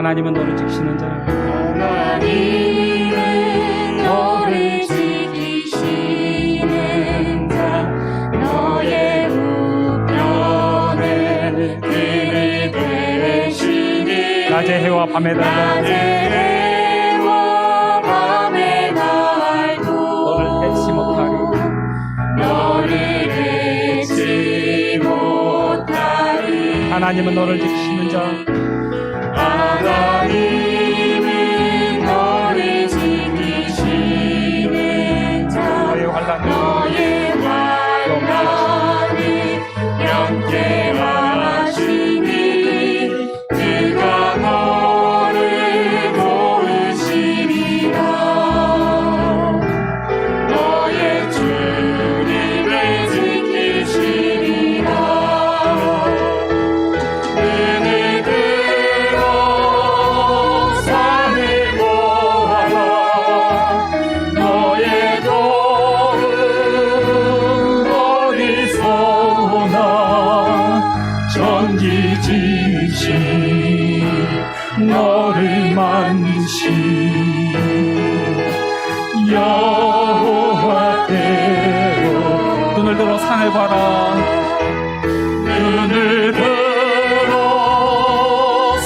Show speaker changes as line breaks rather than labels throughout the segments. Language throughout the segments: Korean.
하나님은 너를 지키시는 자.
하나님은 너를 지키시는 자. 너의 우편에 그를 대시니
낮에 해와 밤에 달라 너를 해치 못하리. 하나님은 너를 지키시는 자.
하나님은 너를 지키시는 자.
너의 환난을
영케하시니 그가 너를 도우시리라. 너의 주님을 지키시리라. 눈을 들어 산을 보아라. 너의 도움 어디서 오나. 전지지신 너를 만드신 여호와께로.
눈을 들어 산을 봐라.
눈을 들어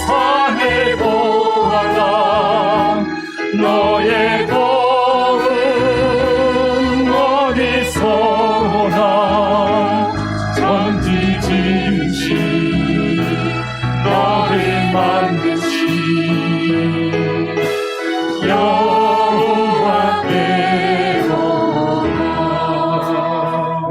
산을 보아라. 너의 도움 어디서 오나. 전지지신 너를 만드신 여호와께로다.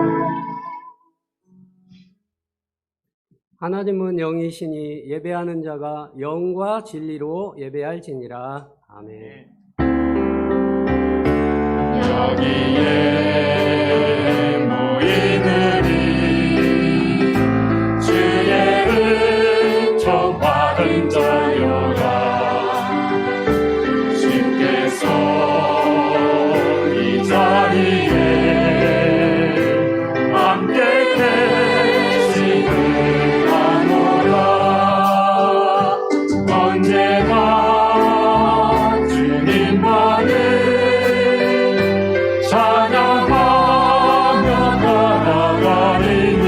하나님은 영이시니 예배하는 자가 영과 진리로 예배할지니라. 아멘.
여기에 모이느니 주의 은총 받은 자여라. 주께서 이 자리에 함께 계시느라노라. 언제나 주님만을 찬양하며 나아가리니.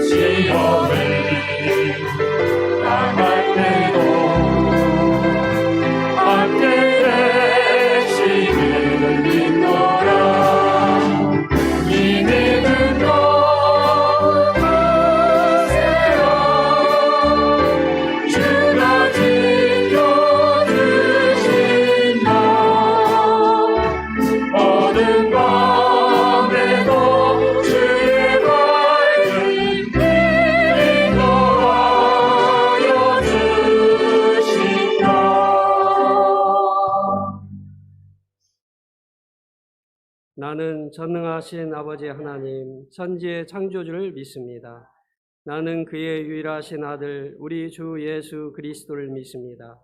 시험을 당할 때도 함께 계시는 믿노라. 이 믿음도 크세요. 주가 지켜주신다. 어둠 밤에도 주의 밝은 빛 인도하여 주신다.
나는 전능하신 아버지 하나님, 천지의 창조주를 믿습니다. 나는 그의 유일하신 아들 우리 주 예수 그리스도를 믿습니다.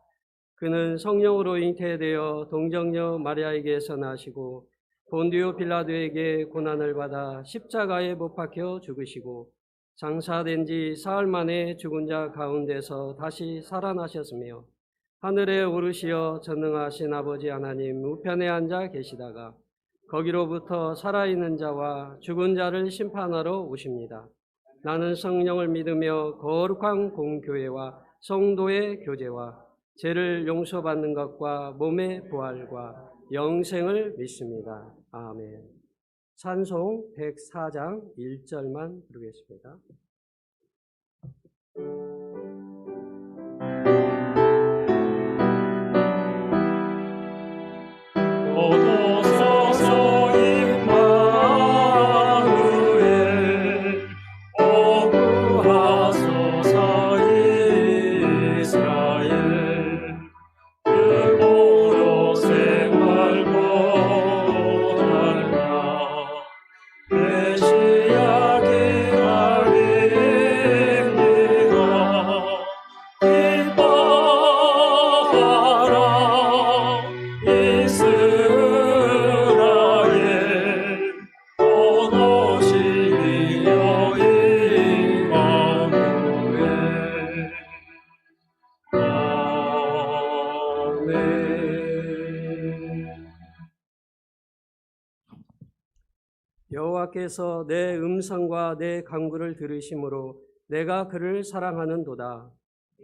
그는 성령으로 잉태되어 동정녀 마리아에게서 나시고 본디오 빌라도에게 고난을 받아 십자가에 못 박혀 죽으시고 장사된 지 사흘 만에 죽은 자 가운데서 다시 살아나셨으며 하늘에 오르시어 전능하신 아버지 하나님 우편에 앉아 계시다가 거기로부터 살아있는 자와 죽은 자를 심판하러 오십니다. 나는 성령을 믿으며 거룩한 공교회와 성도의 교제와 죄를 용서받는 것과 몸의 부활과 영생을 믿습니다. 아멘. 찬송 104장 1절만 부르겠습니다.
오소서 임마누엘 오 구하소서 이스라엘. 그고로 생활고 달라 메시아 기다리는
여호와께서 내 음성과 내 간구를 들으심으로 내가 그를 사랑하는도다.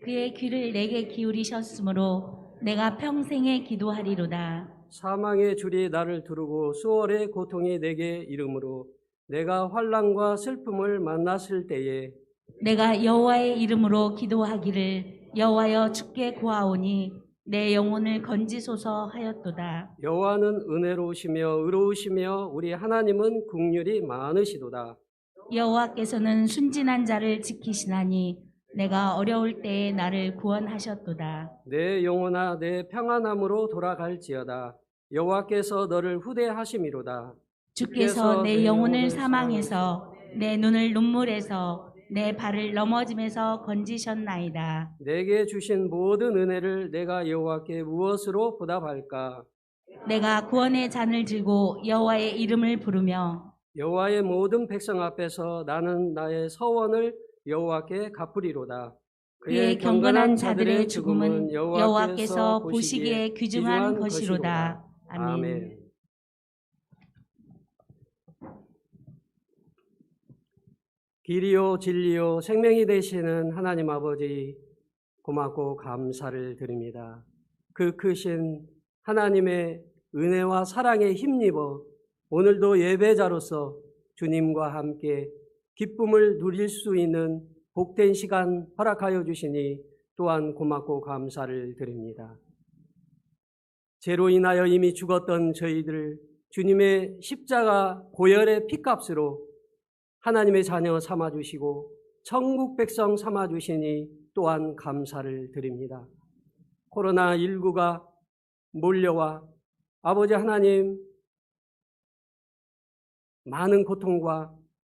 그의 귀를 내게 기울이셨으므로 내가 평생에 기도하리로다.
사망의 줄이 나를 두르고 수월의 고통이 내게 이르므로 내가 환난과 슬픔을 만났을 때에
내가 여호와의 이름으로 기도하기를 여호와여 주께 구하오니 내 영혼을 건지소서 하였도다.
여호와는 은혜로우시며 의로우시며 우리 하나님은 긍휼이 많으시도다.
여호와께서는 순진한 자를 지키시나니 내가 어려울 때에 나를 구원하셨도다.
내 영혼아 내 평안함으로 돌아갈지어다. 여호와께서 너를 후대하심이로다.
주께서 내 영혼을 사망해서 내 눈을 눈물에서 내 발을 넘어짐에서 건지셨나이다.
내게 주신 모든 은혜를 내가 여호와께 무엇으로 보답할까?
내가 구원의 잔을 들고 여호와의 이름을 부르며
여호와의 모든 백성 앞에서 나는 나의 서원을 여호와께 갚으리로다.
그의 경건한 자들의 죽음은 여호와께서 보시기에 귀중한 것이로다. 아멘.
길이요 진리요 생명이 되시는 하나님 아버지 고맙고 감사를 드립니다. 그 크신 하나님의 은혜와 사랑에 힘입어 오늘도 예배자로서 주님과 함께 기쁨을 누릴 수 있는 복된 시간 허락하여 주시니 또한 고맙고 감사를 드립니다. 죄로 인하여 이미 죽었던 저희들 주님의 십자가 고열의 피값으로 하나님의 자녀 삼아주시고 천국 백성 삼아주시니 또한 감사를 드립니다. 코로나19가 몰려와 아버지 하나님 많은 고통과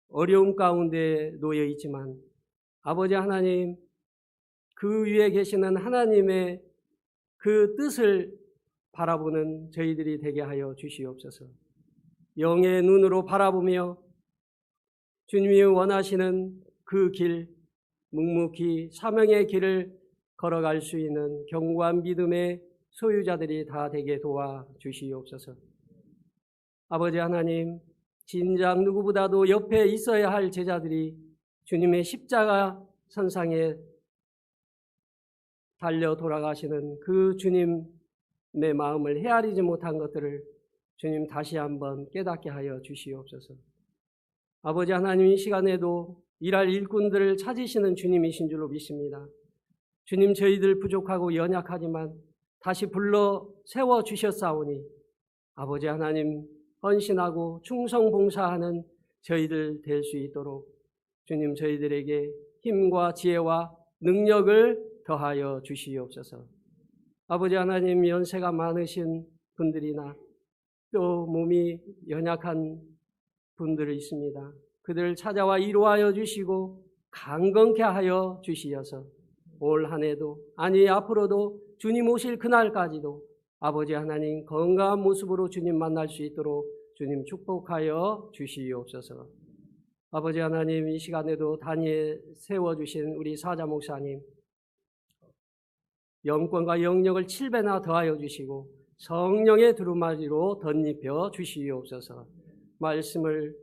어려움 가운데 놓여 있지만 아버지 하나님 그 위에 계시는 하나님의 그 뜻을 바라보는 저희들이 되게 하여 주시옵소서. 영의 눈으로 바라보며 주님이 원하시는 그 길, 묵묵히 사명의 길을 걸어갈 수 있는 견고한 믿음의 소유자들이 다 되게 도와주시옵소서. 아버지 하나님, 진작 누구보다도 옆에 있어야 할 제자들이 주님의 십자가 선상에 달려 돌아가시는 그 주님의 마음을 헤아리지 못한 것들을 주님 다시 한번 깨닫게 하여 주시옵소서. 아버지 하나님 이 시간에도 일할 일꾼들을 찾으시는 주님이신 줄로 믿습니다. 주님 저희들 부족하고 연약하지만 다시 불러 세워주셨사오니 아버지 하나님 헌신하고 충성봉사하는 저희들 될 수 있도록 주님 저희들에게 힘과 지혜와 능력을 더하여 주시옵소서. 아버지 하나님 연세가 많으신 분들이나 또 몸이 연약한 분들이 있습니다. 그들을 찾아와 위로하여 주시고 강건케 하여 주시어서 올 한 해도 아니 앞으로도 주님 오실 그날까지도 아버지 하나님 건강한 모습으로 주님 만날 수 있도록 주님 축복하여 주시옵소서. 아버지 하나님 이 시간에도 단위에 세워주신 우리 사자 목사님 영권과 영력을 7배나 더하여 주시고 성령의 두루마리로 덧입혀 주시옵소서. 말씀을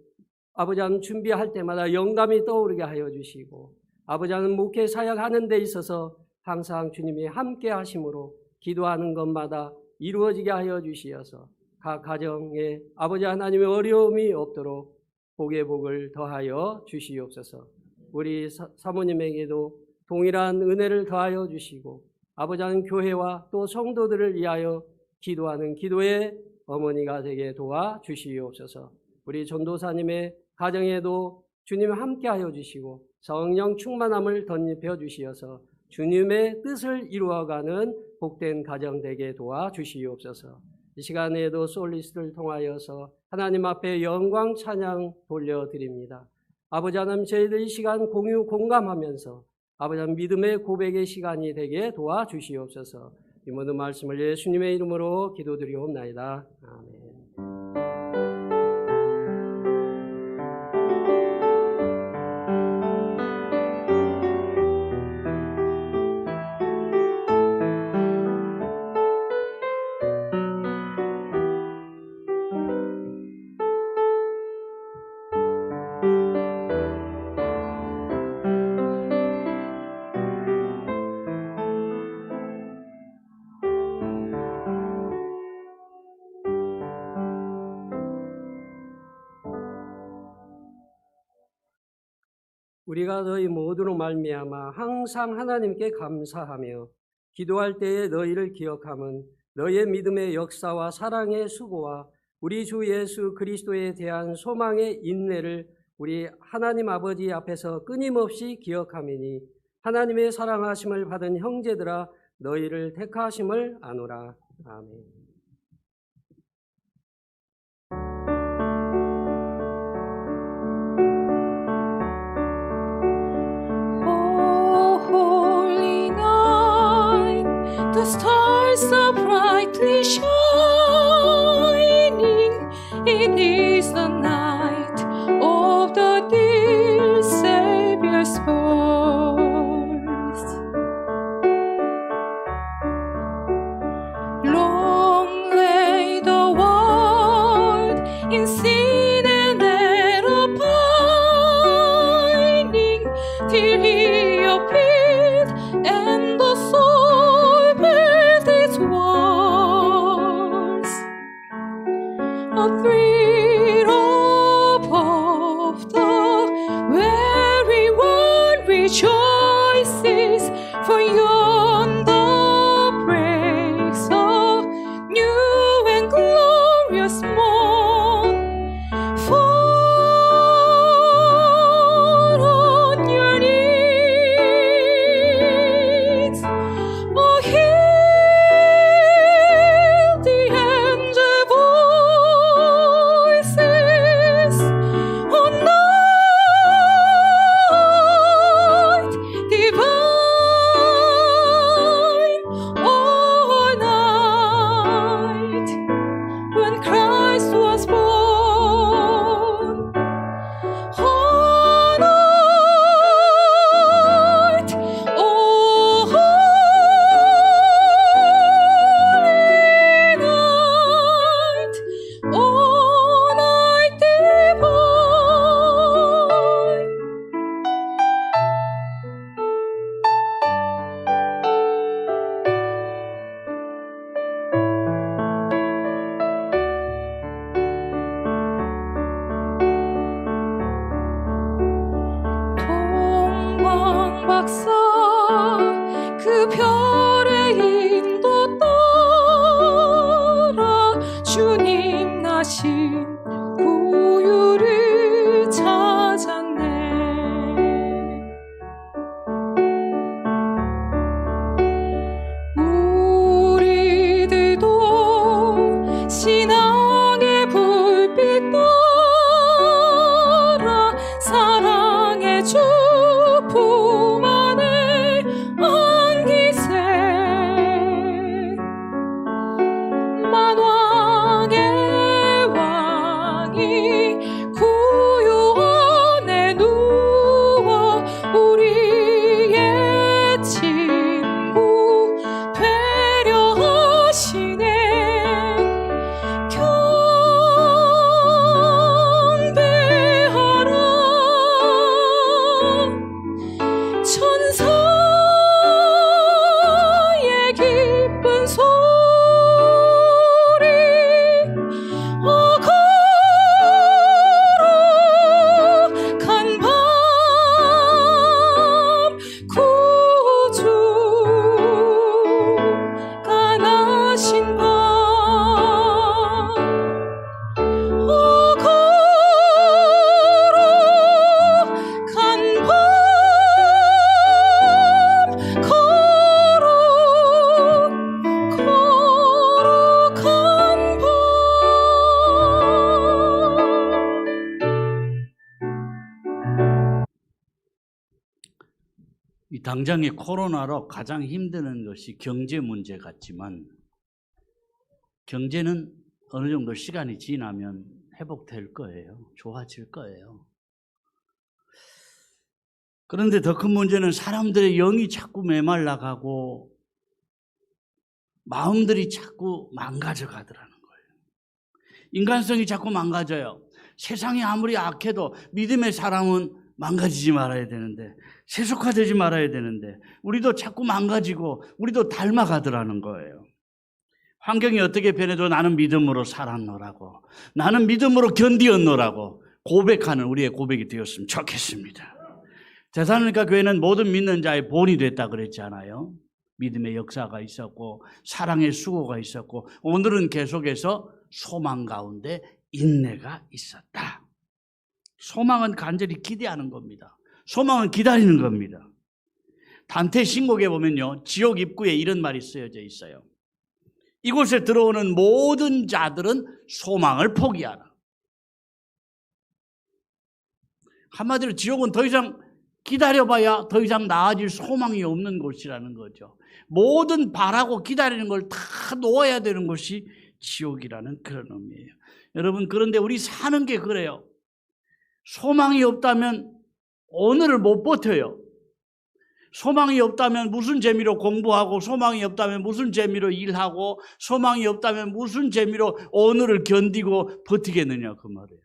아버지 하나님 준비할 때마다 영감이 떠오르게 하여 주시고 아버지 하나님 목회 사역하는 데 있어서 항상 주님이 함께 하심으로 기도하는 것마다 이루어지게 하여 주시어서 각 가정에 아버지 하나님의 어려움이 없도록 복의 복을 더하여 주시옵소서. 우리 사모님에게도 동일한 은혜를 더하여 주시고 아버지 하나님 교회와 또 성도들을 위하여 기도하는 기도의 어머니가 되게 도와 주시옵소서. 우리 전도사님의 가정에도 주님 함께 하여 주시고 성령 충만함을 덧입혀 주시어서 주님의 뜻을 이루어가는 복된 가정 되게 도와 주시옵소서. 이 시간에도 솔리스트를 통하여서 하나님 앞에 영광 찬양 돌려드립니다. 아버지 하나님 저희들 이 시간 공유 공감하면서 아버지 하나님 믿음의 고백의 시간이 되게 도와 주시옵소서. 이 모든 말씀을 예수님의 이름으로 기도드리옵나이다. 아멘. 우리가 너희 모두로 말미암아 항상 하나님께 감사하며 기도할 때에 너희를 기억함은 너희의 믿음의 역사와 사랑의 수고와 우리 주 예수 그리스도에 대한 소망의 인내를 우리 하나님 아버지 앞에서 끊임없이 기억함이니 하나님의 사랑하심을 받은 형제들아 너희를 택하심을 아노라. 아멘.
Oh, holy night, the stars are brightly shining. It is the night of the dear Savior's birth. Long lay the world in sin and error pining, till he appeared and the soul felt its wars. A thrill above the very world rejoices, for yonder breaks a new and glorious morn. Fall on your knees, oh, hear the angel voices. Oh, night divine, oh, night when Christ was born. Oh, night, oh, holy night, oh, night divine. 동방박사 그 별의 인도 따라 주님 나신 구유를 찾았네. 우리들도 신앙의 불빛 따라 사랑의 주 품 안에 안기세. 만왕의 왕이 구유 안에 누워 우리의 친구 되려 하시네. 경배하라 천사의 기쁜 소리. 어, 거룩한 밤 구주가 나신 밤. 어, 거룩한 밤, 거룩한 밤.
이 당장의 코로나로 가장 힘드는 것이 경제 문제 같지만 경제는 어느 정도 시간이 지나면 회복될 거예요. 좋아질 거예요. 그런데 더 큰 문제는 사람들의 영이 자꾸 메말라가고 마음들이 자꾸 망가져 가더라는 거예요. 인간성이 자꾸 망가져요. 세상이 아무리 악해도 믿음의 사람은 망가지지 말아야 되는데, 세속화되지 말아야 되는데 우리도 자꾸 망가지고 우리도 닮아가더라는 거예요. 환경이 어떻게 변해도 나는 믿음으로 살았노라고, 나는 믿음으로 견디었노라고 고백하는 우리의 고백이 되었으면 좋겠습니다. 데살로니가 교회는 모든 믿는 자의 본이 됐다 그랬잖아요. 믿음의 역사가 있었고 사랑의 수고가 있었고 오늘은 계속해서 소망 가운데 인내가 있었다. 소망은 간절히 기대하는 겁니다. 소망은 기다리는 겁니다. 단테 신곡에 보면요, 지옥 입구에 이런 말이 쓰여져 있어요. 이곳에 들어오는 모든 자들은 소망을 포기하라. 한마디로 지옥은 더 이상 기다려봐야 더 이상 나아질 소망이 없는 곳이라는 거죠. 모든 바라고 기다리는 걸 다 놓아야 되는 것이 지옥이라는 그런 의미예요. 여러분, 그런데 우리 사는 게 그래요. 소망이 없다면 오늘을 못 버텨요. 소망이 없다면 무슨 재미로 공부하고, 소망이 없다면 무슨 재미로 일하고, 소망이 없다면 무슨 재미로 오늘을 견디고 버티겠느냐 그 말이에요.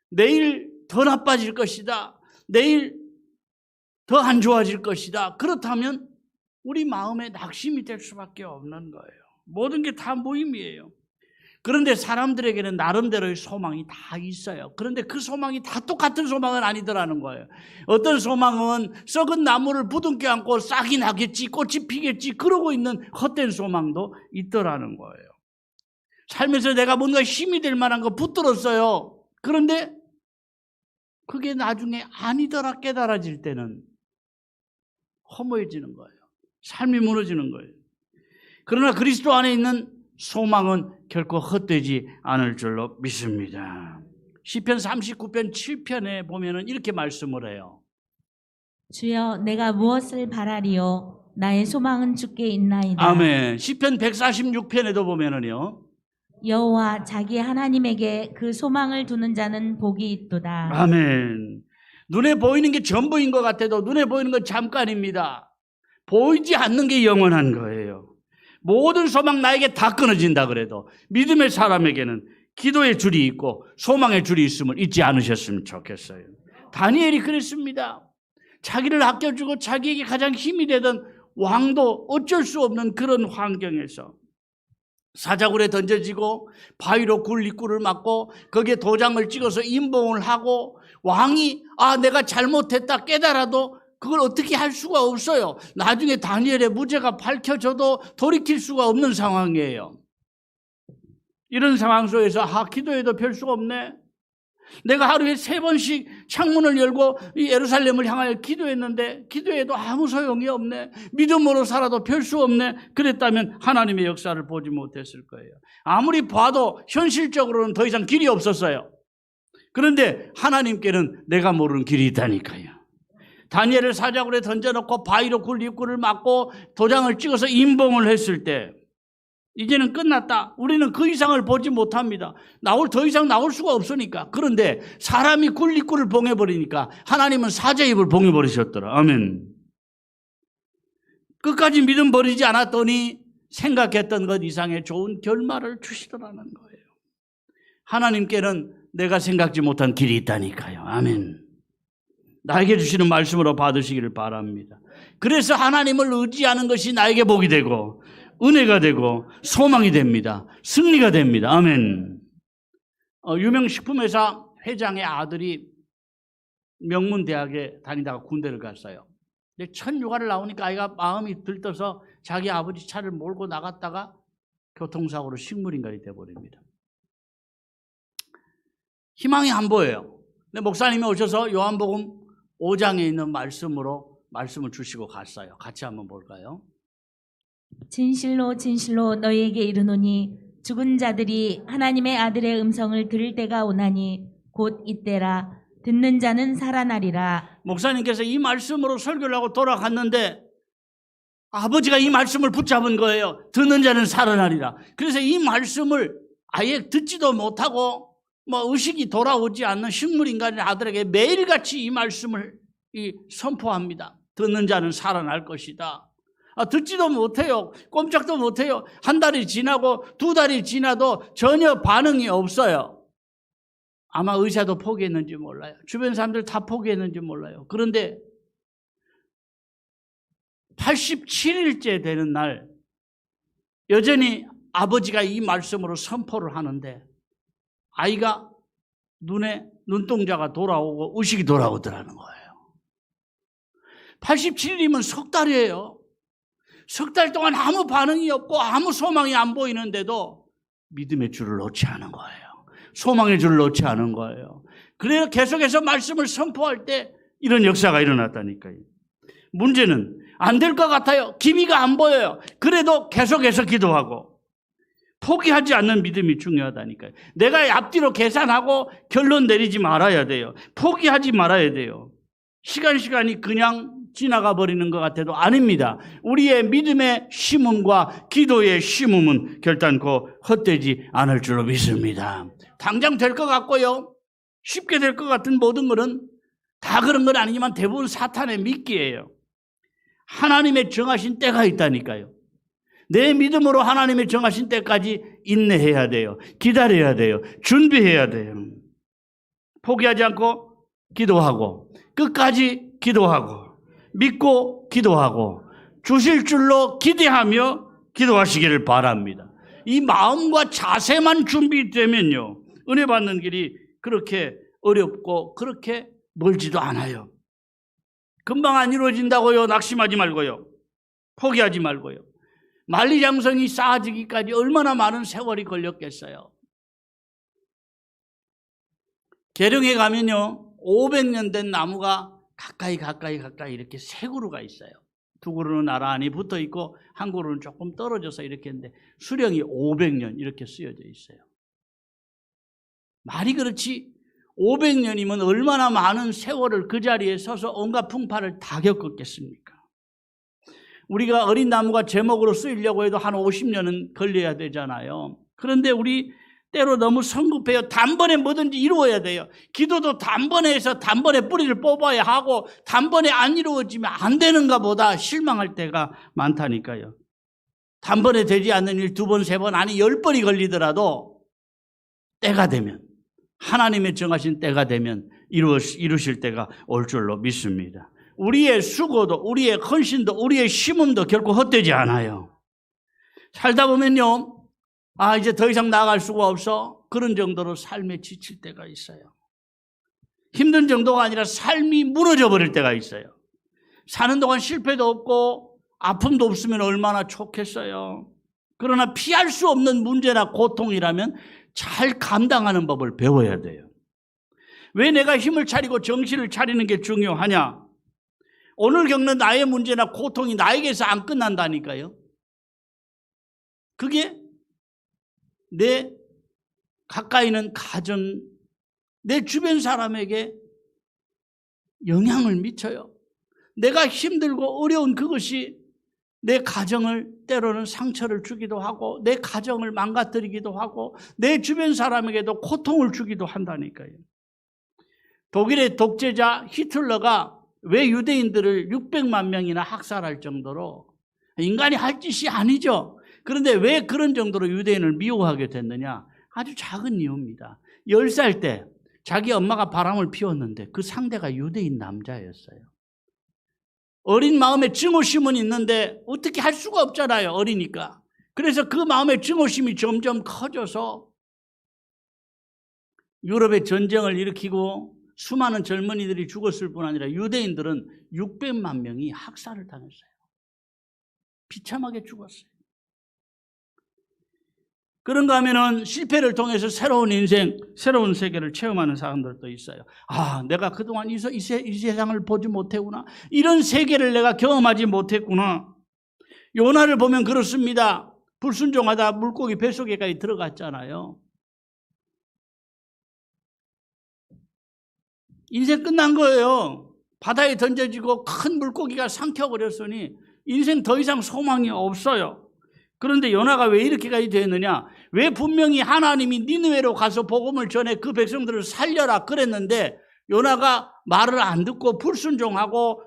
내일 더 나빠질 것이다. 내일 더 안 좋아질 것이다. 그렇다면 우리 마음에 낙심이 될 수밖에 없는 거예요. 모든 게 다 무의미해요. 그런데 사람들에게는 나름대로의 소망이 다 있어요. 그런데 그 소망이 다 똑같은 소망은 아니더라는 거예요. 어떤 소망은 썩은 나무를 부둥켜 안고 싹이 나겠지, 꽃이 피겠지 그러고 있는 헛된 소망도 있더라는 거예요. 살면서 내가 뭔가 힘이 될 만한 거 붙들었어요. 그런데 그게 나중에 아니더라 깨달아질 때는 허무해지는 거예요. 삶이 무너지는 거예요. 그러나 그리스도 안에 있는 소망은 결코 헛되지 않을 줄로 믿습니다. 시편 39편 7편에 보면은 이렇게 말씀을 해요.
주여 내가 무엇을 바라리요 나의 소망은 주께 있나이다.
아멘. 시편 146편에도 보면은요.
여호와 자기 하나님에게 그 소망을 두는 자는 복이 있도다.
아멘. 눈에 보이는 게 전부인 것 같아도 눈에 보이는 건 잠깐입니다. 보이지 않는 게 영원한 거예요. 모든 소망 나에게 다 끊어진다 그래도 믿음의 사람에게는 기도의 줄이 있고 소망의 줄이 있음을 잊지 않으셨으면 좋겠어요. 다니엘이 그랬습니다. 자기를 아껴주고 자기에게 가장 힘이 되던 왕도 어쩔 수 없는 그런 환경에서 사자굴에 던져지고 바위로 굴 입구를 막고 거기에 도장을 찍어서 임봉을 하고 왕이 내가 잘못했다 깨달아도 그걸 어떻게 할 수가 없어요. 나중에 다니엘의 무죄가 밝혀져도 돌이킬 수가 없는 상황이에요. 이런 상황 속에서 기도해도 별 수가 없네. 내가 하루에 3번씩 창문을 열고 이 예루살렘을 향하여 기도했는데 기도해도 아무 소용이 없네. 믿음으로 살아도 별 수 없네. 그랬다면 하나님의 역사를 보지 못했을 거예요. 아무리 봐도 현실적으로는 더 이상 길이 없었어요. 그런데 하나님께는 내가 모르는 길이 있다니까요. 다니엘을 사자굴에 던져놓고 바위로 굴 입구를 막고 도장을 찍어서 임봉을 했을 때 이제는 끝났다. 우리는 그 이상을 보지 못합니다. 더 이상 나올 수가 없으니까. 그런데 사람이 굴 입구를 봉해버리니까 하나님은 사자 입을 봉해버리셨더라. 아멘. 끝까지 믿음 버리지 않았더니 생각했던 것 이상의 좋은 결말을 주시더라는 거예요. 하나님께는 내가 생각지 못한 길이 있다니까요. 아멘. 나에게 주시는 말씀으로 받으시기를 바랍니다. 그래서 하나님을 의지하는 것이 나에게 복이 되고 은혜가 되고 소망이 됩니다. 승리가 됩니다. 아멘. 유명 식품회사 회장의 아들이 명문대학에 다니다가 군대를 갔어요. 근데 첫 휴가를 나오니까 아이가 마음이 들떠서 자기 아버지 차를 몰고 나갔다가 교통사고로 식물인간이 되어버립니다. 희망이 안 보여요. 근데 목사님이 오셔서 요한복음 5장에 있는 말씀을 주시고 갔어요. 같이 한번 볼까요?
진실로 진실로 너희에게 이르노니 죽은 자들이 하나님의 아들의 음성을 들을 때가 오나니 곧 이때라. 듣는 자는 살아나리라.
목사님께서 이 말씀으로 설교를 하고 돌아갔는데 아버지가 이 말씀을 붙잡은 거예요. 듣는 자는 살아나리라. 그래서 이 말씀을 아예 듣지도 못하고 의식이 돌아오지 않는 식물인간의 아들에게 매일같이 이 말씀을 선포합니다. 듣는 자는 살아날 것이다. 듣지도 못해요. 꼼짝도 못해요. 한 달이 지나고 2달이 지나도 전혀 반응이 없어요. 아마 의사도 포기했는지 몰라요. 주변 사람들 다 포기했는지 몰라요. 그런데 87일째 되는 날 여전히 아버지가 이 말씀으로 선포를 하는데 아이가 눈동자가 돌아오고 의식이 돌아오더라는 거예요. 87일이면 석 달이에요. 석 달 동안 아무 반응이 없고 아무 소망이 안 보이는데도 믿음의 줄을 놓지 않은 거예요. 소망의 줄을 놓지 않은 거예요. 그래서 계속해서 말씀을 선포할 때 이런 역사가 일어났다니까요. 문제는 안 될 것 같아요. 기미가 안 보여요. 그래도 계속해서 기도하고 포기하지 않는 믿음이 중요하다니까요. 내가 앞뒤로 계산하고 결론 내리지 말아야 돼요. 포기하지 말아야 돼요. 시간이 그냥 지나가 버리는 것 같아도 아닙니다. 우리의 믿음의 심음과 기도의 심음은 결단코 헛되지 않을 줄로 믿습니다. 당장 될 것 같고요. 쉽게 될 것 같은 모든 것은 다 그런 건 아니지만 대부분 사탄의 미끼예요. 하나님의 정하신 때가 있다니까요. 내 믿음으로 하나님의 정하신 때까지 인내해야 돼요. 기다려야 돼요. 준비해야 돼요. 포기하지 않고 기도하고 끝까지 기도하고 믿고 기도하고 주실 줄로 기대하며 기도하시기를 바랍니다. 이 마음과 자세만 준비되면요, 은혜 받는 길이 그렇게 어렵고 그렇게 멀지도 않아요. 금방 안 이루어진다고요. 낙심하지 말고요. 포기하지 말고요. 만리장성이 쌓아지기까지 얼마나 많은 세월이 걸렸겠어요. 계룡에 가면요, 500년 된 나무가 가까이 이렇게 세 그루가 있어요. 두 그루는 나란히 붙어 있고 한 그루는 조금 떨어져서 이렇게 있는데 수령이 500년 이렇게 쓰여져 있어요. 말이 그렇지 500년이면 얼마나 많은 세월을 그 자리에 서서 온갖 풍파를 다 겪었겠습니까? 우리가 어린 나무가 제목으로 쓰이려고 해도 한 50년은 걸려야 되잖아요. 그런데 우리 때로 너무 성급해요. 단번에 뭐든지 이루어야 돼요. 기도도 단번에 해서 단번에 뿌리를 뽑아야 하고 단번에 안 이루어지면 안 되는가 보다 실망할 때가 많다니까요. 단번에 되지 않는 일 2번, 3번, 아니 10번이 걸리더라도 때가 되면, 하나님의 정하신 때가 되면 이루실 때가 올 줄로 믿습니다. 우리의 수고도, 우리의 헌신도, 우리의 심음도 결코 헛되지 않아요. 살다 보면요, 이제 더 이상 나아갈 수가 없어. 그런 정도로 삶에 지칠 때가 있어요. 힘든 정도가 아니라 삶이 무너져 버릴 때가 있어요. 사는 동안 실패도 없고 아픔도 없으면 얼마나 좋겠어요. 그러나 피할 수 없는 문제나 고통이라면 잘 감당하는 법을 배워야 돼요. 왜 내가 힘을 차리고 정신을 차리는 게 중요하냐? 오늘 겪는 나의 문제나 고통이 나에게서 안 끝난다니까요. 그게 내 가까이 있는 가정, 내 주변 사람에게 영향을 미쳐요. 내가 힘들고 어려운 그것이 내 가정을 때로는 상처를 주기도 하고 내 가정을 망가뜨리기도 하고 내 주변 사람에게도 고통을 주기도 한다니까요. 독일의 독재자 히틀러가 왜 유대인들을 600만 명이나 학살할 정도로, 인간이 할 짓이 아니죠. 그런데 왜 그런 정도로 유대인을 미워하게 됐느냐? 아주 작은 이유입니다. 10살 때 자기 엄마가 바람을 피웠는데 그 상대가 유대인 남자였어요. 어린 마음에 증오심은 있는데 어떻게 할 수가 없잖아요. 어리니까. 그래서 그 마음의 증오심이 점점 커져서 유럽에 전쟁을 일으키고 수많은 젊은이들이 죽었을 뿐 아니라 유대인들은 600만 명이 학살을 당했어요. 비참하게 죽었어요. 그런가 하면은 실패를 통해서 새로운 인생, 새로운 세계를 체험하는 사람들도 있어요. 내가 그동안 이 세상을 보지 못했구나. 이런 세계를 내가 경험하지 못했구나. 요나를 보면 그렇습니다. 불순종하다 물고기 뱃속에까지 들어갔잖아요. 인생 끝난 거예요. 바다에 던져지고 큰 물고기가 삼켜버렸으니 인생 더 이상 소망이 없어요. 그런데 요나가 왜 이렇게까지 되었느냐? 왜 분명히 하나님이 니느웨로 가서 복음을 전해 그 백성들을 살려라 그랬는데 요나가 말을 안 듣고 불순종하고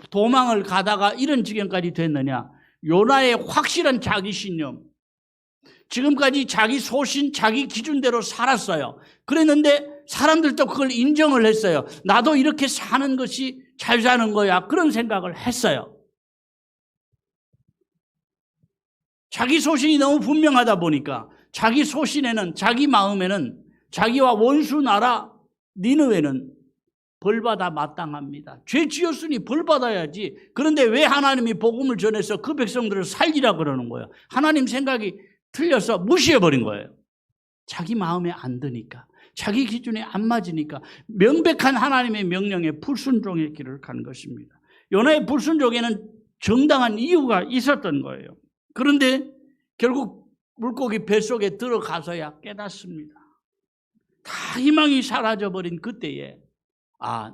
도망을 가다가 이런 지경까지 됐느냐? 요나의 확실한 자기신념. 지금까지 자기 소신, 자기 기준대로 살았어요. 그랬는데 사람들도 그걸 인정을 했어요. 나도 이렇게 사는 것이 잘 사는 거야. 그런 생각을 했어요. 자기 소신이 너무 분명하다 보니까 자기 소신에는, 자기 마음에는 자기와 원수 나라 니느웨는 벌받아 마땅합니다. 죄 지었으니 벌받아야지. 그런데 왜 하나님이 복음을 전해서 그 백성들을 살리라 그러는 거예요? 하나님 생각이 틀려서 무시해버린 거예요. 자기 마음에 안 드니까, 자기 기준에 안 맞으니까 명백한 하나님의 명령에 불순종의 길을 간 것입니다. 요나의 불순종에는 정당한 이유가 있었던 거예요. 그런데 결국 물고기 뱃속에 들어가서야 깨닫습니다. 다 희망이 사라져버린 그때에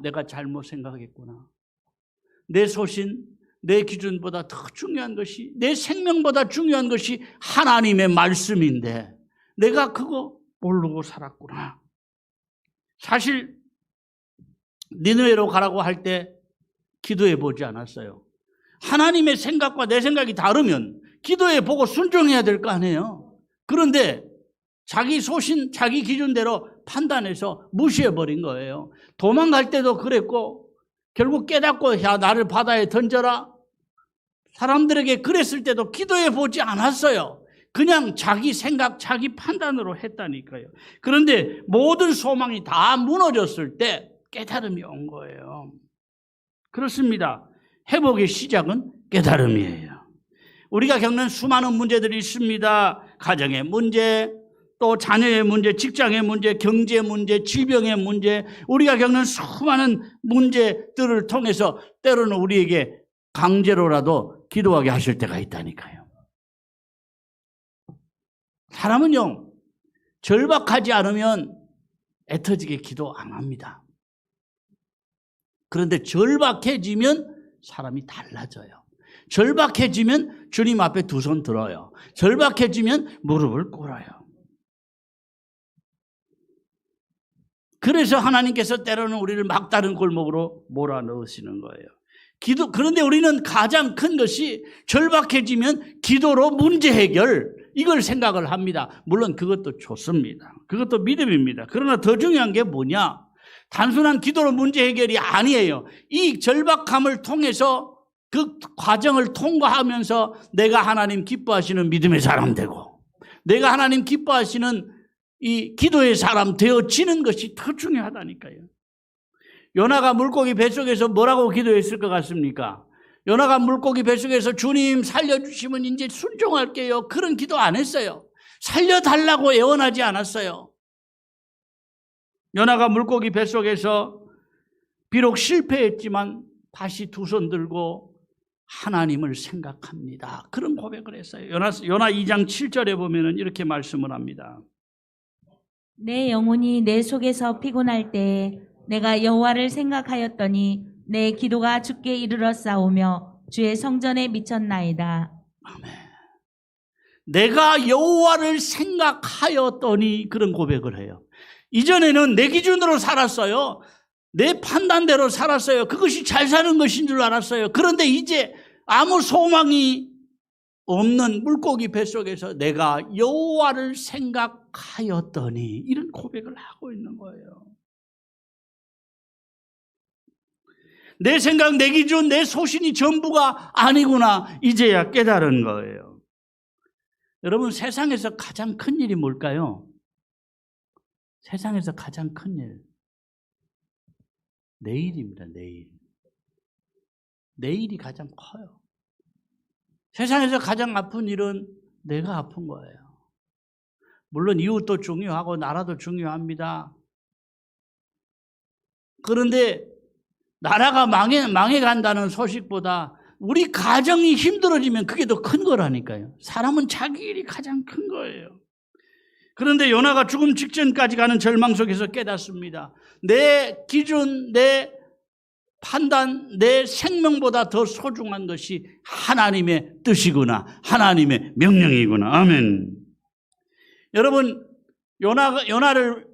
내가 잘못 생각했구나. 내 소신, 내 기준보다 더 중요한 것이, 내 생명보다 중요한 것이 하나님의 말씀인데 내가 그거 모르고 살았구나. 사실 니느웨로 가라고 할 때 기도해 보지 않았어요. 하나님의 생각과 내 생각이 다르면 기도해 보고 순종해야 될 거 아니에요. 그런데 자기 소신, 자기 기준대로 판단해서 무시해버린 거예요. 도망갈 때도 그랬고 결국 깨닫고 야 나를 바다에 던져라. 사람들에게 그랬을 때도 기도해 보지 않았어요. 그냥 자기 생각, 자기 판단으로 했다니까요. 그런데 모든 소망이 다 무너졌을 때 깨달음이 온 거예요. 그렇습니다. 회복의 시작은 깨달음이에요. 우리가 겪는 수많은 문제들이 있습니다. 가정의 문제, 또 자녀의 문제, 직장의 문제, 경제 문제, 질병의 문제, 우리가 겪는 수많은 문제들을 통해서 때로는 우리에게 강제로라도 기도하게 하실 때가 있다니까요. 사람은요, 절박하지 않으면 애터지게 기도 안 합니다. 그런데 절박해지면 사람이 달라져요. 절박해지면 주님 앞에 두 손 들어요. 절박해지면 무릎을 꿇어요. 그래서 하나님께서 때로는 우리를 막다른 골목으로 몰아넣으시는 거예요. 그런데 우리는 가장 큰 것이 절박해지면 기도로 문제 해결, 이걸 생각을 합니다. 물론 그것도 좋습니다. 그것도 믿음입니다. 그러나 더 중요한 게 뭐냐? 단순한 기도로 문제 해결이 아니에요. 이 절박함을 통해서 그 과정을 통과하면서 내가 하나님 기뻐하시는 믿음의 사람 되고, 내가 하나님 기뻐하시는 이 기도의 사람 되어지는 것이 더 중요하다니까요. 요나가 물고기 뱃속에서 뭐라고 기도했을 것 같습니까? 요나가 물고기 뱃속에서 주님 살려주시면 이제 순종할게요. 그런 기도 안 했어요. 살려달라고 애원하지 않았어요. 요나가 물고기 뱃속에서 비록 실패했지만 다시 두 손 들고 하나님을 생각합니다. 그런 고백을 했어요. 요나 2장 7절에 보면 이렇게 말씀을 합니다.
내 영혼이 내 속에서 피곤할 때에 내가 여호와를 생각하였더니 내 기도가 주께 이르렀사오며 주의 성전에 미쳤나이다.
아멘. 내가 여호와를 생각하였더니 그런 고백을 해요. 이전에는 내 기준으로 살았어요. 내 판단대로 살았어요. 그것이 잘 사는 것인 줄 알았어요. 그런데 이제 아무 소망이 없는 물고기 뱃속에서 내가 여호와를 생각하였더니 이런 고백을 하고 있는 거예요. 내 생각, 내 기준, 내 소신이 전부가 아니구나 이제야 깨달은 거예요. 여러분, 세상에서 가장 큰 일이 뭘까요? 세상에서 가장 큰 일, 내일입니다. 내일이 가장 커요. 세상에서 가장 아픈 일은 내가 아픈 거예요. 물론 이웃도 중요하고 나라도 중요합니다. 그런데 나라가 망해간다는 소식보다 우리 가정이 힘들어지면 그게 더 큰 거라니까요. 사람은 자기 일이 가장 큰 거예요. 그런데 요나가 죽음 직전까지 가는 절망 속에서 깨닫습니다. 내 기준, 내 판단, 내 생명보다 더 소중한 것이 하나님의 뜻이구나, 하나님의 명령이구나. 아멘. 여러분, 요나를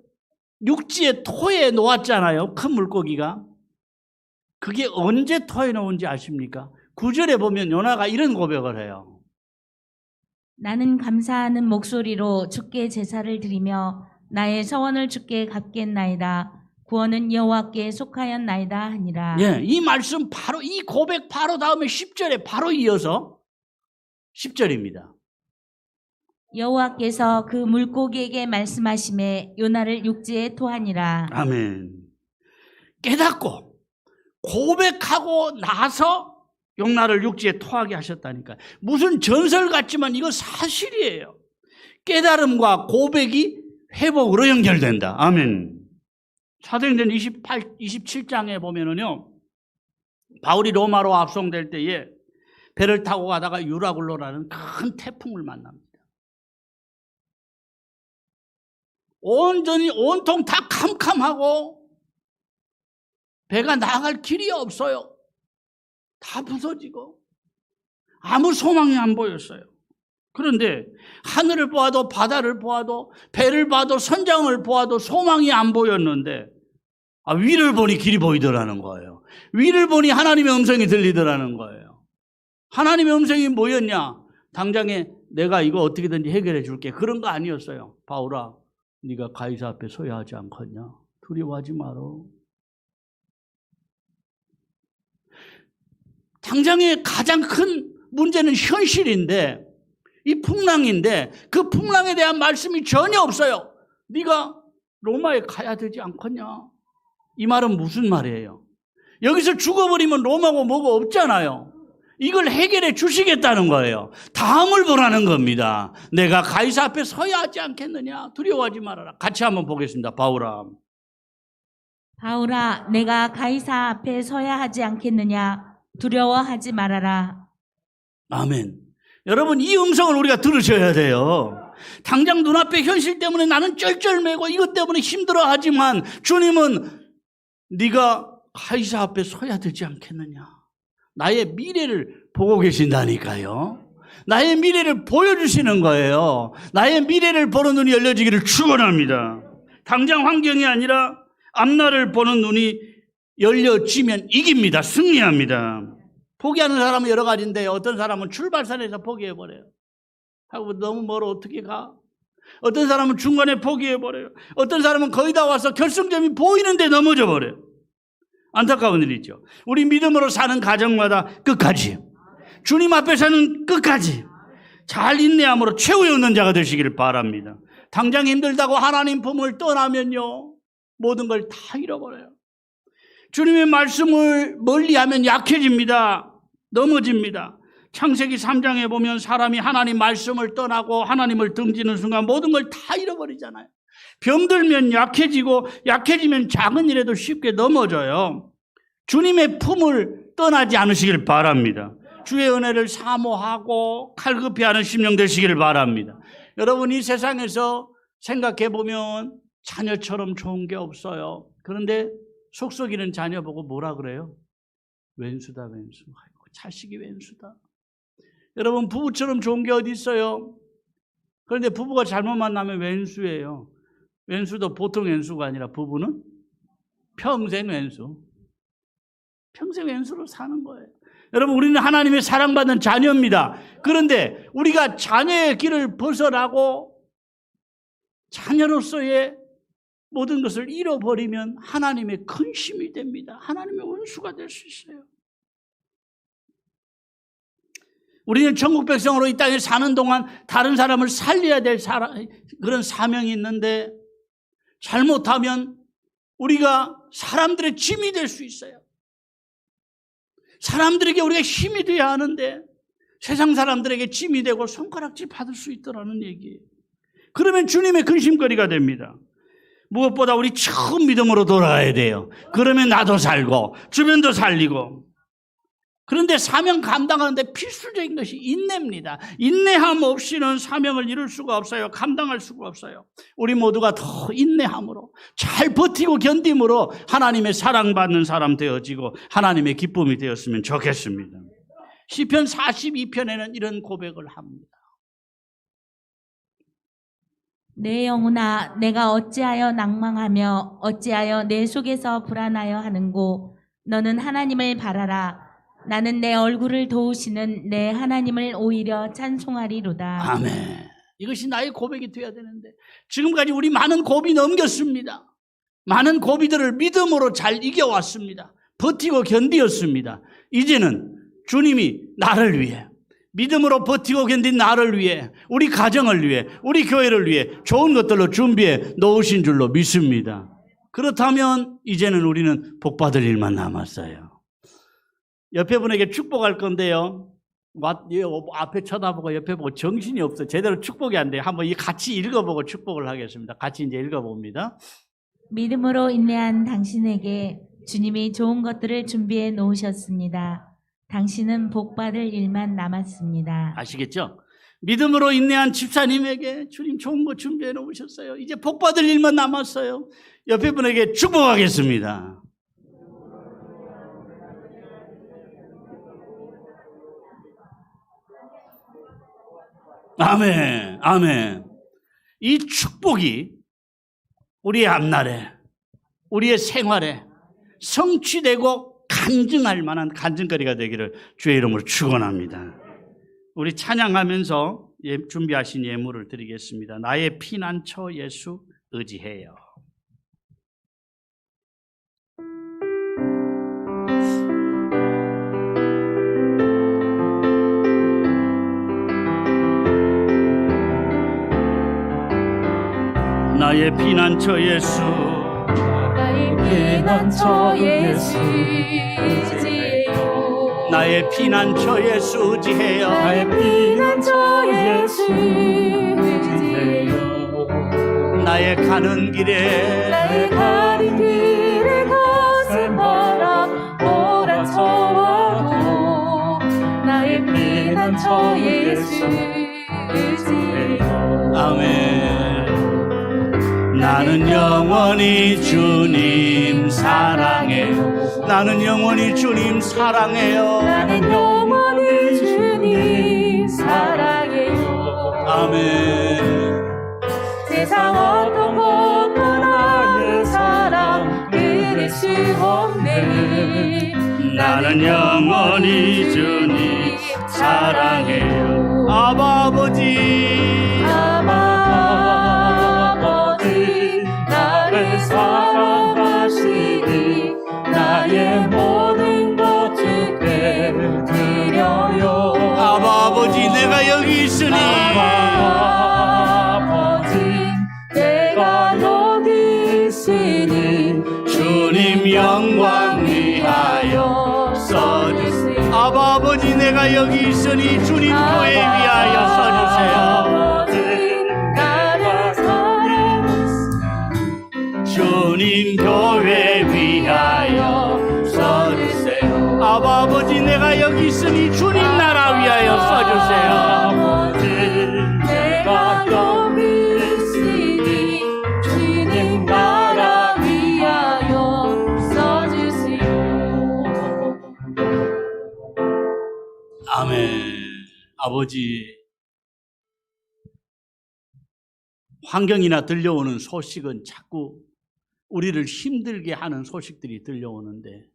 육지의 토에 놓았잖아요. 큰 물고기가. 그게 언제 토에 놓은지 아십니까? 9절에 보면 요나가 이런 고백을 해요.
나는 감사하는 목소리로 주께 제사를 드리며 나의 서원을 주께 갚겠나이다. 구원은 여호와께 속하였나이다 하니라.
예, 이 말씀 바로 이 고백 바로 다음에 10절에 바로 이어서 10절입니다.
여호와께서 그 물고기에게 말씀하심에 요나를 육지에 토하니라.
아멘. 깨닫고 고백하고 나서 용나를 육지에 토하게 하셨다니까. 무슨 전설 같지만 이거 사실이에요. 깨달음과 고백이 회복으로 연결된다. 아멘. 사도행전 27장에 보면은요, 바울이 로마로 압송될 때에 배를 타고 가다가 유라굴로라는 큰 태풍을 만납니다. 온통 다 캄캄하고 배가 나갈 길이 없어요. 다 부서지고 아무 소망이 안 보였어요. 그런데 하늘을 보아도 바다를 보아도 배를 봐도 선장을 보아도 소망이 안 보였는데 위를 보니 길이 보이더라는 거예요. 위를 보니 하나님의 음성이 들리더라는 거예요. 하나님의 음성이 뭐였냐? 당장에 내가 이거 어떻게든지 해결해 줄게. 그런 거 아니었어요. 바울아, 네가 가이사 앞에 서야 하지 않겠냐? 두려워하지 마라. 당장에 가장 큰 문제는 현실인데, 이 풍랑인데 그 풍랑에 대한 말씀이 전혀 없어요. 네가 로마에 가야 되지 않겠냐? 이 말은 무슨 말이에요? 여기서 죽어버리면 로마고 뭐고 없잖아요. 이걸 해결해 주시겠다는 거예요. 다음을 보라는 겁니다. 내가 가이사 앞에 서야 하지 않겠느냐? 두려워하지 말아라. 같이 한번 보겠습니다. 바울아,
내가 가이사 앞에 서야 하지 않겠느냐? 두려워하지 말아라.
아멘. 여러분, 이 음성을 우리가 들으셔야 돼요. 당장 눈앞의 현실 때문에 나는 쩔쩔매고 이것 때문에 힘들어하지만 주님은 네가 가이사 앞에 서야 되지 않겠느냐. 나의 미래를 보고 계신다니까요. 나의 미래를 보여주시는 거예요. 나의 미래를 보는 눈이 열려지기를 축원합니다. 당장 환경이 아니라 앞날을 보는 눈이 열려지면 이깁니다. 승리합니다. 포기하는 사람은 여러 가지인데 어떤 사람은 출발선에서 포기해버려요. 하고 너무 멀어 어떻게 가? 어떤 사람은 중간에 포기해버려요. 어떤 사람은 거의 다 와서 결승점이 보이는데 넘어져 버려요. 안타까운 일이죠. 우리 믿음으로 사는 가정마다 끝까지, 주님 앞에서는 끝까지 잘 인내함으로 최후에 얻는 자가 되시기를 바랍니다. 당장 힘들다고 하나님 품을 떠나면요, 모든 걸 다 잃어버려요. 주님의 말씀을 멀리하면 약해집니다. 넘어집니다. 창세기 3장에 보면 사람이 하나님 말씀을 떠나고 하나님을 등지는 순간 모든 걸 다 잃어버리잖아요. 병들면 약해지고 약해지면 작은 일에도 쉽게 넘어져요. 주님의 품을 떠나지 않으시길 바랍니다. 주의 은혜를 사모하고 칼급히하는 심령 되시기를 바랍니다. 여러분, 이 세상에서 생각해보면 자녀처럼 좋은 게 없어요. 그런데 속 썩이는 자녀 보고 뭐라 그래요? 왼수다, 왼수. 아이고, 자식이 왼수다. 여러분, 부부처럼 좋은 게 어디 있어요? 그런데 부부가 잘못 만나면 왼수예요. 왼수도 보통 왼수가 아니라 부부는 평생 왼수. 평생 왼수로 사는 거예요. 여러분, 우리는 하나님의 사랑받는 자녀입니다. 그런데 우리가 자녀의 길을 벗어나고 자녀로서의 모든 것을 잃어버리면 하나님의 근심이 됩니다. 하나님의 원수가 될 수 있어요. 우리는 천국 백성으로 이 땅에 사는 동안 다른 사람을 살려야 될 그런 사명이 있는데 잘못하면 우리가 사람들의 짐이 될 수 있어요. 사람들에게 우리가 힘이 돼야 하는데 세상 사람들에게 짐이 되고 손가락질 받을 수 있더라는 얘기예요. 그러면 주님의 근심거리가 됩니다. 무엇보다 우리 처음 믿음으로 돌아가야 돼요. 그러면 나도 살고 주변도 살리고. 그런데 사명 감당하는데 필수적인 것이 인내입니다. 인내함 없이는 사명을 이룰 수가 없어요. 감당할 수가 없어요. 우리 모두가 더 인내함으로 잘 버티고 견딤으로 하나님의 사랑받는 사람 되어지고 하나님의 기쁨이 되었으면 좋겠습니다. 시편 42편에는 이런 고백을 합니다.
내 영혼아, 내가 어찌하여 낭망하며 어찌하여 내 속에서 불안하여 하는고. 너는 하나님을 바라라. 나는 내 얼굴을 도우시는 내 하나님을 오히려 찬송하리로다.
아멘. 이것이 나의 고백이 되어야 되는데 지금까지 우리 많은 고비 넘겼습니다. 많은 고비들을 믿음으로 잘 이겨왔습니다. 버티고 견디었습니다. 이제는 주님이 나를 위해, 믿음으로 버티고 견딘 나를 위해, 우리 가정을 위해, 우리 교회를 위해 좋은 것들로 준비해 놓으신 줄로 믿습니다. 그렇다면 이제는 우리는 복받을 일만 남았어요. 옆에 분에게 축복할 건데요. 앞에 쳐다보고 옆에 보고 정신이 없어. 제대로 축복이 안 돼요. 한번 같이 읽어보고 축복을 하겠습니다. 같이 이제 읽어봅니다.
믿음으로 인내한 당신에게 주님이 좋은 것들을 준비해 놓으셨습니다. 당신은 복받을 일만 남았습니다.
아시겠죠? 믿음으로 인내한 집사님에게 주님 좋은 거 준비해 놓으셨어요. 이제 복받을 일만 남았어요. 옆에 분에게 축복하겠습니다. 아멘, 아멘. 이 축복이 우리의 앞날에, 우리의 생활에 성취되고 간증할 만한 간증거리가 되기를 주의 이름으로 축원합니다. 우리 찬양하면서 준비하신 예물을 드리겠습니다. 나의 피난처 예수 의지해요. 나의 피난처 예수,
나의 피난처 예수 의지해요.
나의 피난처 예수 의지해요.
나의 피난처 예수 의지해요.
나의 가는 길에,
나의 가는 길에 거센 바람 몰아쳐와도 나의 피난처 예수 의지해요.
아멘. 나는 영원히 주님 사랑해요. 나는 영원히 주님 사랑해요.
나는 영원히 주님 사랑해요.
아멘.
세상 어떤 것도 나의 사랑 끊을 수 없네.
나는 영원히 주님 사랑해요. 아바 아버지,
아버지 나를 사랑하시니 나의 모든 것 주께 드려요.
아바 아버지 내가 여기 있으니,
아버지 내가 여기 있으니
주님 영광 위하여 써주세요. 아바 아버지 내가 여기 있으니 주님 교회 위하여 써주세요.
아버지 나를 사랑하시니
주님 교회 위하여 써주세요. 아바 아버지 내가 여기 있으니 주님 나라 위하여 써주세요.
아버지 내가 여기 있으니 주님 나라 위하여 써주세요.
아멘. 아버지, 환경이나 들려오는 소식은 자꾸 우리를 힘들게 하는 소식들이 들려오는데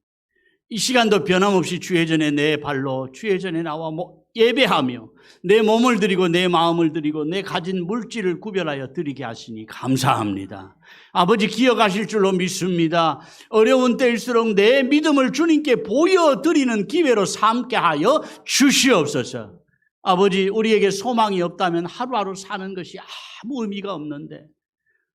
이 시간도 변함없이 주의 전에 내 발로 주의 전에 나와 예배하며 내 몸을 드리고 내 마음을 드리고 내 가진 물질을 구별하여 드리게 하시니 감사합니다. 아버지 기억하실 줄로 믿습니다. 어려운 때일수록 내 믿음을 주님께 보여드리는 기회로 삼게 하여 주시옵소서. 아버지 우리에게 소망이 없다면 하루하루 사는 것이 아무 의미가 없는데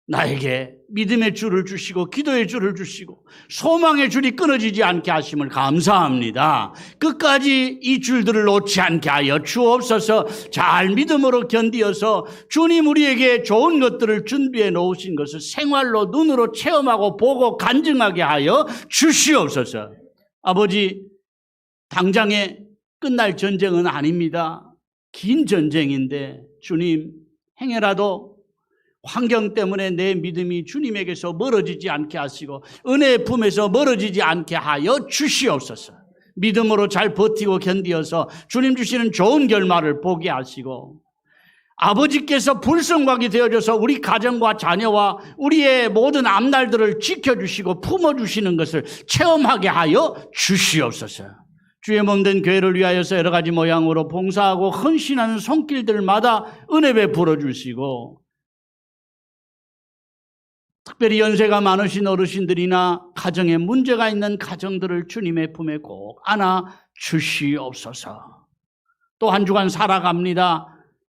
나에게 믿음의 줄을 주시고 기도의 줄을 주시고 소망의 줄이 끊어지지 않게 하심을 감사합니다. 끝까지 이 줄들을 놓지 않게 하여 주옵소서. 잘 믿음으로 견디어서 주님 우리에게 좋은 것들을 준비해 놓으신 것을 생활로 눈으로 체험하고 보고 간증하게 하여 주시옵소서. 아버지 당장에 끝날 전쟁은 아닙니다. 긴 전쟁인데 주님 행여라도 환경 때문에 내 믿음이 주님에게서 멀어지지 않게 하시고 은혜의 품에서 멀어지지 않게 하여 주시옵소서. 믿음으로 잘 버티고 견디어서 주님 주시는 좋은 결말을 보게 하시고 아버지께서 불성각이 되어져서 우리 가정과 자녀와 우리의 모든 앞날들을 지켜주시고 품어주시는 것을 체험하게 하여 주시옵소서. 주의 몸된 교회를 위하여서 여러 가지 모양으로 봉사하고 헌신하는 손길들마다 은혜 베풀어 주시고 특별히 연세가 많으신 어르신들이나 가정에 문제가 있는 가정들을 주님의 품에 꼭 안아 주시옵소서. 또 한 주간 살아갑니다.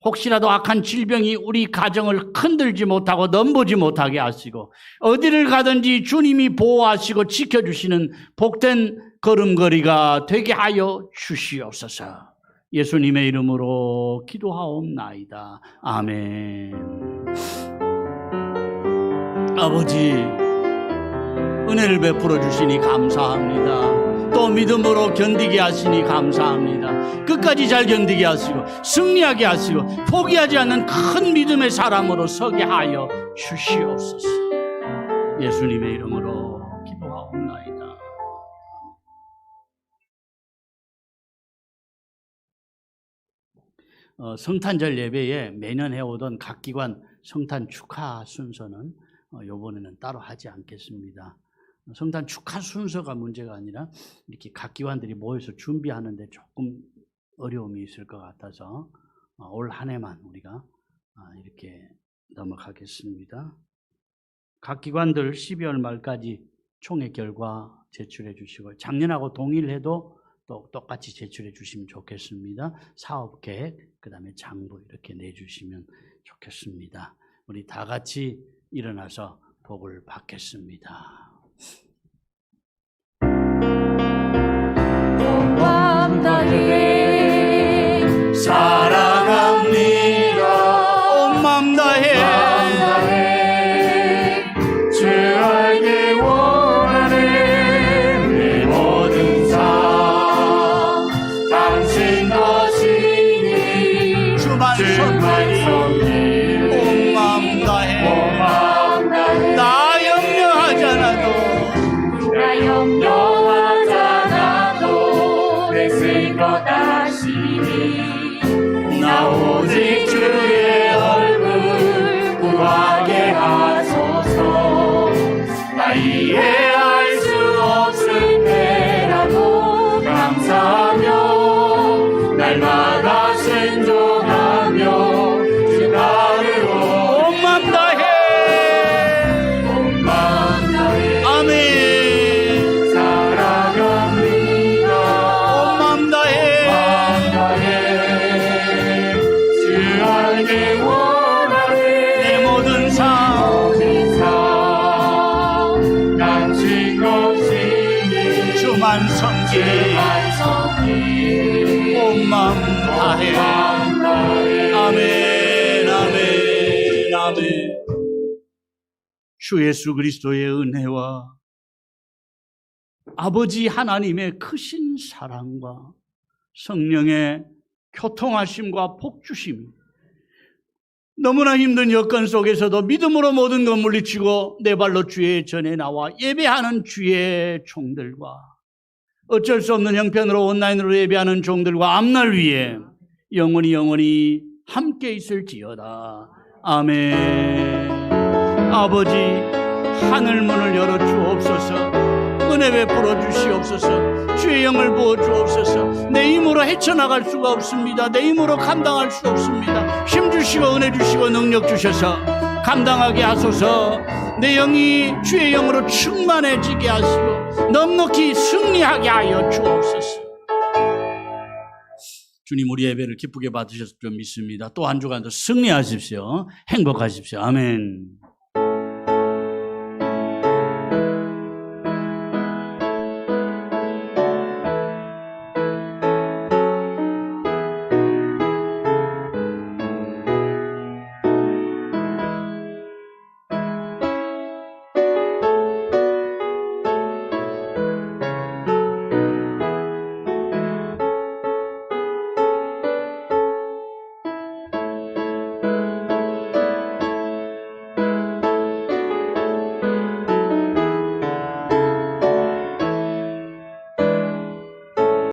혹시라도 악한 질병이 우리 가정을 흔들지 못하고 넘보지 못하게 하시고 어디를 가든지 주님이 보호하시고 지켜주시는 복된 걸음걸이가 되게 하여 주시옵소서. 예수님의 이름으로 기도하옵나이다. 아멘. 아버지, 은혜를 베풀어 주시니 감사합니다. 또 믿음으로 견디게 하시니 감사합니다. 끝까지 잘 견디게 하시고 승리하게 하시고 포기하지 않는 큰 믿음의 사람으로 서게 하여 주시옵소서. 예수님의 이름으로 기도하옵나이다. 성탄절 예배에 매년 해오던 각 기관 성탄 축하 순서는 이번에는 따로 하지 않겠습니다. 성탄 축하 순서가 문제가 아니라 이렇게 각 기관들이 모여서 준비하는데 조금 어려움이 있을 것 같아서 올 한 해만 우리가 이렇게 넘어가겠습니다. 각 기관들 12월 말까지 총회 결과 제출해 주시고 작년하고 동일해도 또 똑같이 제출해 주시면 좋겠습니다. 사업 계획, 그 다음에 장부 이렇게 내주시면 좋겠습니다. 우리 다 같이 일어나서 복을 받겠습니다.
온 다해
사랑합니다.
온 마음 다해
주 알기 원하는 내 모든 삶 당신 것이니
주만 섬기리 온 마음 다해 나 염려하지 않아도
나 염려하잖아도 내 쓸 것 아시니 나 오직 주의 얼굴 구하게 하소서. 나 이해할 수 없을 때라도 감사하며 날마다 순종하며 주 나를
온 마음 다해
온 마음 다해
아멘
사랑합니다.
온 마음 다해
주 알기 원하는
내 모든 삶
당신 것이니
주만 섬기리 온 마음 다해 아멘 아멘 아멘. 주 예수 그리스도의 은혜와 아버지 하나님의 크신 사랑과 성령의 교통하심과 복주심이 너무나 힘든 여건 속에서도 믿음으로 모든 것 물리치고 내 발로 주의 전에 나와 예배하는 주의 종들과 어쩔 수 없는 형편으로 온라인으로 예배하는 종들과 앞날 위에 영원히 함께 있을지어다. 아멘. 아버지 하늘 문을 열어 주옵소서. 은혜 베풀어 주시옵소서. 주의 영을 부어 주옵소서. 내 힘으로 헤쳐나갈 수가 없습니다. 내 힘으로 감당할 수 없습니다. 힘 주시고 은혜 주시고 능력 주셔서 감당하게 하소서. 내 영이 주의 영으로 충만해지게 하시고 넉넉히 승리하게 하여 주옵소서. 주님 우리 예배를 기쁘게 받으셨을 줄 믿습니다. 또 한 주간도 승리하십시오. 행복하십시오. 아멘.